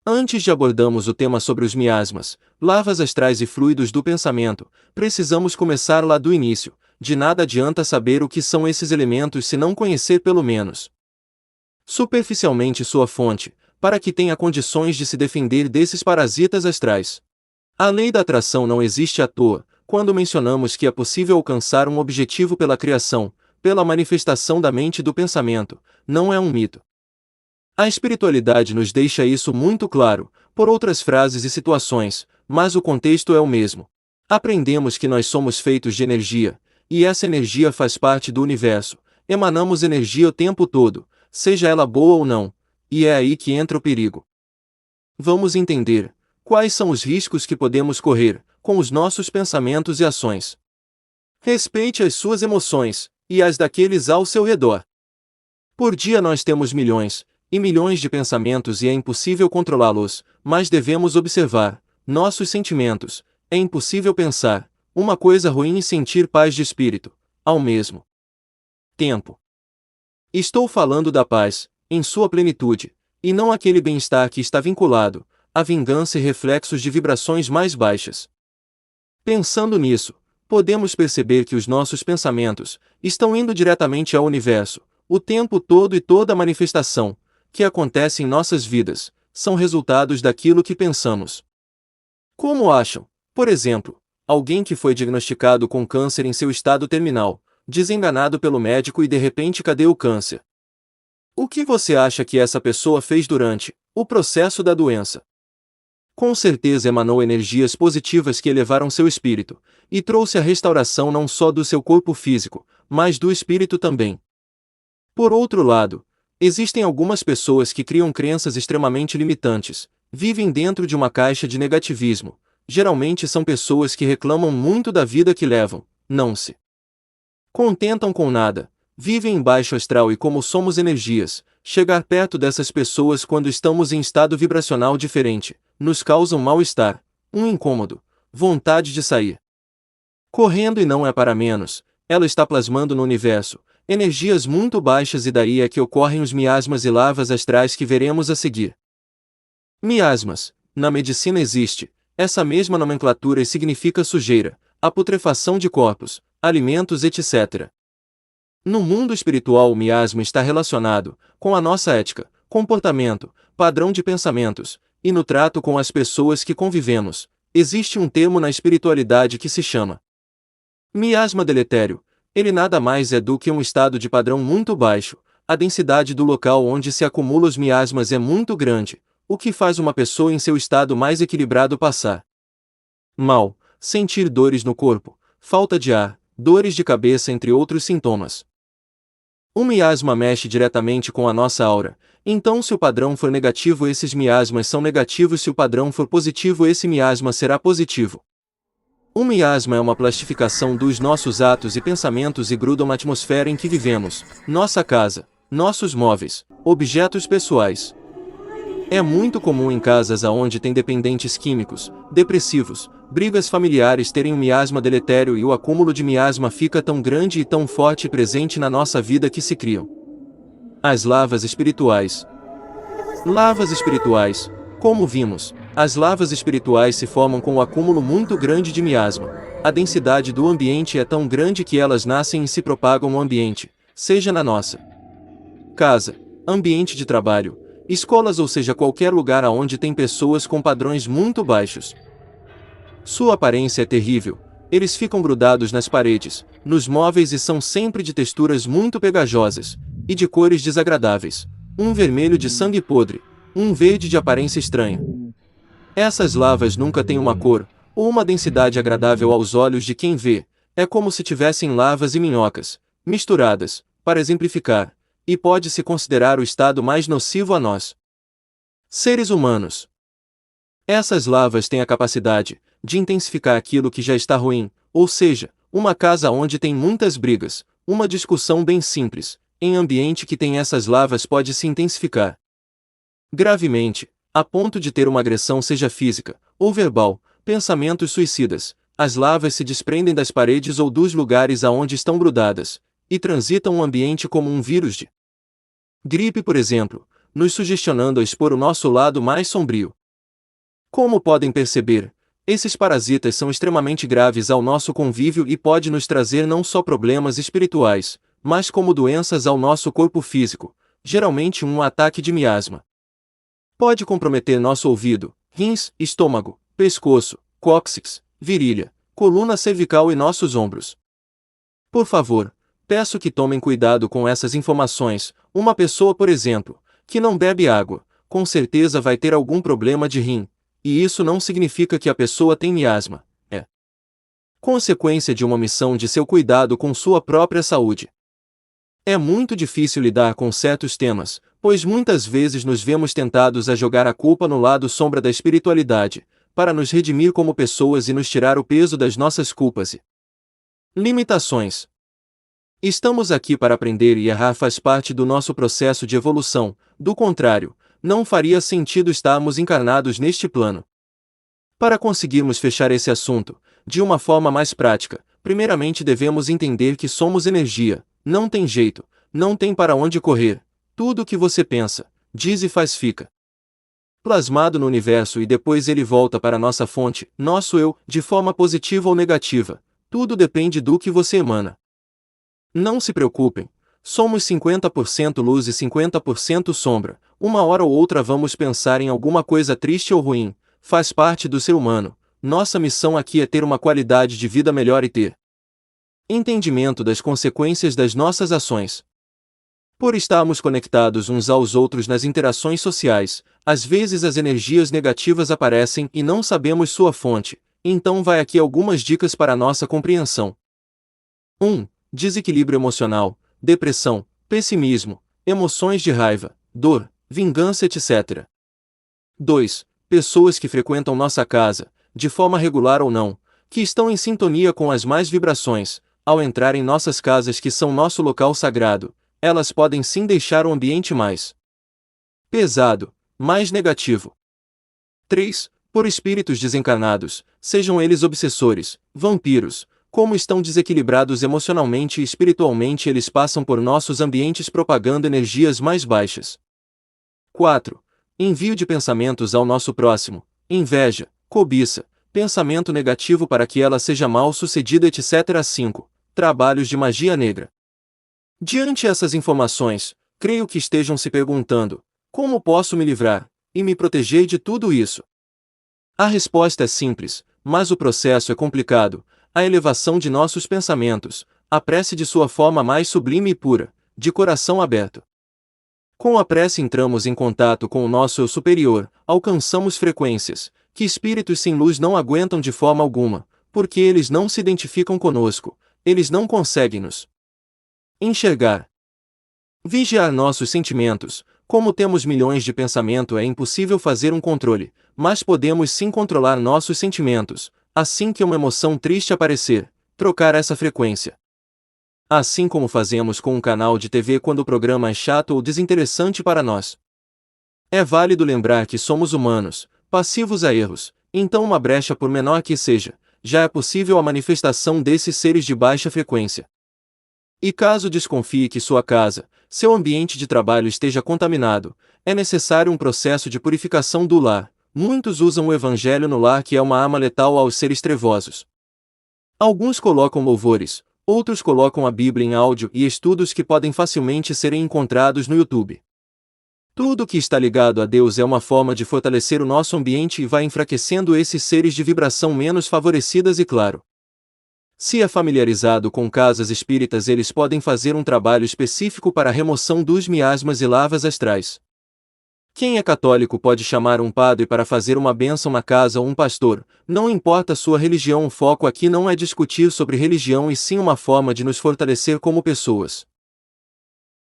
Antes de abordarmos o tema sobre os miasmas, lavas astrais e fluidos do pensamento, precisamos começar lá do início. De nada adianta saber o que são esses elementos se não conhecer pelo menos superficialmente sua fonte, para que tenha condições de se defender desses parasitas astrais. A lei da atração não existe à toa, quando mencionamos que é possível alcançar um objetivo pela criação, pela manifestação da mente e do pensamento, não é um mito. A espiritualidade nos deixa isso muito claro, por outras frases e situações, mas o contexto é o mesmo. Aprendemos que nós somos feitos de energia, e essa energia faz parte do universo, emanamos energia o tempo todo, seja ela boa ou não, e é aí que entra o perigo. Vamos entender quais são os riscos que podemos correr com os nossos pensamentos e ações. Respeite as suas emoções e as daqueles ao seu redor. Por dia nós temos milhões e milhões de pensamentos e é impossível controlá-los, mas devemos observar nossos sentimentos. É impossível pensar uma coisa ruim e sentir paz de espírito ao mesmo tempo. Estou falando da paz, em sua plenitude, e não aquele bem-estar que está vinculado à vingança e reflexos de vibrações mais baixas. Pensando nisso, podemos perceber que os nossos pensamentos estão indo diretamente ao universo, o tempo todo e toda manifestação que acontece em nossas vidas são resultados daquilo que pensamos. Como acham, por exemplo, alguém que foi diagnosticado com câncer em seu estado terminal, desenganado pelo médico e de repente cadê o câncer? O que você acha que essa pessoa fez durante o processo da doença? Com certeza emanou energias positivas que elevaram seu espírito, e trouxe a restauração não só do seu corpo físico, mas do espírito também. Por outro lado, existem algumas pessoas que criam crenças extremamente limitantes, vivem dentro de uma caixa de negativismo. Geralmente são pessoas que reclamam muito da vida que levam, não se contentam com nada, vivem em baixo astral e como somos energias, chegar perto dessas pessoas quando estamos em estado vibracional diferente, nos causam mal-estar, um incômodo, vontade de sair correndo e não é para menos, ela está plasmando no universo energias muito baixas e daí é que ocorrem os miasmas e lavas astrais que veremos a seguir. Miasmas, na medicina existe essa mesma nomenclatura e significa sujeira, a putrefação de corpos, alimentos etc. No mundo espiritual o miasma está relacionado com a nossa ética, comportamento, padrão de pensamentos, e no trato com as pessoas que convivemos, existe um termo na espiritualidade que se chama miasma deletério. Ele nada mais é do que um estado de padrão muito baixo, a densidade do local onde se acumulam os miasmas é muito grande, o que faz uma pessoa em seu estado mais equilibrado passar mal, sentir dores no corpo, falta de ar, dores de cabeça entre outros sintomas. O miasma mexe diretamente com a nossa aura, então se o padrão for negativo esses miasmas são negativos, se o padrão for positivo esse miasma será positivo. O miasma é uma plastificação dos nossos atos e pensamentos e grudam na atmosfera em que vivemos, nossa casa, nossos móveis, objetos pessoais. É muito comum em casas aonde tem dependentes químicos, depressivos, brigas familiares terem um miasma deletério e o acúmulo de miasma fica tão grande e tão forte e presente na nossa vida que se criam as lavas espirituais. Lavas espirituais. Como vimos, as lavas espirituais se formam com um acúmulo muito grande de miasma. A densidade do ambiente é tão grande que elas nascem e se propagam no ambiente, seja na nossa casa, ambiente de trabalho, escolas ou seja qualquer lugar aonde tem pessoas com padrões muito baixos. Sua aparência é terrível, eles ficam grudados nas paredes, nos móveis e são sempre de texturas muito pegajosas, e de cores desagradáveis, um vermelho de sangue podre, um verde de aparência estranha. Essas lavas nunca têm uma cor, ou uma densidade agradável aos olhos de quem vê, é como se tivessem lavas e minhocas, misturadas, para exemplificar, e pode-se considerar o estado mais nocivo a nós, seres humanos. Essas lavas têm a capacidade de intensificar aquilo que já está ruim, ou seja, uma casa onde tem muitas brigas, uma discussão bem simples, em ambiente que tem essas lavas pode se intensificar gravemente, a ponto de ter uma agressão seja física ou verbal, pensamentos suicidas. As lavas se desprendem das paredes ou dos lugares aonde estão grudadas, e transitam o ambiente como um vírus de gripe, por exemplo, nos sugestionando a expor o nosso lado mais sombrio. Como podem perceber, esses parasitas são extremamente graves ao nosso convívio e podem nos trazer não só problemas espirituais, mas como doenças ao nosso corpo físico, geralmente um ataque de miasma. Pode comprometer nosso ouvido, rins, estômago, pescoço, cóccix, virilha, coluna cervical e nossos ombros. Por favor, peço que tomem cuidado com essas informações. Uma pessoa, por exemplo, que não bebe água, com certeza vai ter algum problema de rim, e isso não significa que a pessoa tem miasma, é consequência de uma omissão de seu cuidado com sua própria saúde. É muito difícil lidar com certos temas, pois muitas vezes nos vemos tentados a jogar a culpa no lado sombra da espiritualidade, para nos redimir como pessoas e nos tirar o peso das nossas culpas e limitações. Estamos aqui para aprender e errar faz parte do nosso processo de evolução, do contrário, não faria sentido estarmos encarnados neste plano. Para conseguirmos fechar esse assunto, de uma forma mais prática, primeiramente devemos entender que somos energia, não tem jeito, não tem para onde correr, tudo o que você pensa, diz e faz fica plasmado no universo e depois ele volta para nossa fonte, nosso eu, de forma positiva ou negativa, tudo depende do que você emana. Não se preocupem, somos 50% luz e 50% sombra, uma hora ou outra vamos pensar em alguma coisa triste ou ruim, faz parte do ser humano, nossa missão aqui é ter uma qualidade de vida melhor e ter entendimento das consequências das nossas ações. Por estarmos conectados uns aos outros nas interações sociais, às vezes as energias negativas aparecem e não sabemos sua fonte, então vai aqui algumas dicas para nossa compreensão. 1. Desequilíbrio emocional, depressão, pessimismo, emoções de raiva, dor, vingança, etc. 2. Pessoas que frequentam nossa casa, de forma regular ou não, que estão em sintonia com as más vibrações, ao entrar em nossas casas que são nosso local sagrado, elas podem sim deixar o ambiente mais pesado, mais negativo. 3. Por espíritos desencarnados, sejam eles obsessores, vampiros, como estão desequilibrados emocionalmente e espiritualmente eles passam por nossos ambientes propagando energias mais baixas. 4. Envio de pensamentos ao nosso próximo, inveja, cobiça, pensamento negativo para que ela seja mal sucedida, etc. 5. Trabalhos de magia negra. Diante essas informações, creio que estejam se perguntando, como posso me livrar e me proteger de tudo isso? A resposta é simples, mas o processo é complicado. A elevação de nossos pensamentos, a prece de sua forma mais sublime e pura, de coração aberto. Com a prece entramos em contato com o nosso eu superior, alcançamos frequências que espíritos sem luz não aguentam de forma alguma, porque eles não se identificam conosco, eles não conseguem nos enxergar. Vigiar nossos sentimentos. Como temos milhões de pensamentos é impossível fazer um controle, mas podemos sim controlar nossos sentimentos. Assim que uma emoção triste aparecer, trocar essa frequência. Assim como fazemos com um canal de TV quando o programa é chato ou desinteressante para nós. É válido lembrar que somos humanos, passivos a erros, então uma brecha por menor que seja, já é possível a manifestação desses seres de baixa frequência. E caso desconfie que sua casa, seu ambiente de trabalho esteja contaminado, é necessário um processo de purificação do lar. Muitos usam o evangelho no lar que é uma arma letal aos seres trevosos. Alguns colocam louvores, outros colocam a Bíblia em áudio e estudos que podem facilmente serem encontrados no YouTube. Tudo que está ligado a Deus é uma forma de fortalecer o nosso ambiente e vai enfraquecendo esses seres de vibração menos favorecidas e claro. Se é familiarizado com casas espíritas eles podem fazer um trabalho específico para a remoção dos miasmas e lavas astrais. Quem é católico pode chamar um padre para fazer uma bênção na casa ou um pastor, não importa sua religião, o foco aqui não é discutir sobre religião e sim uma forma de nos fortalecer como pessoas.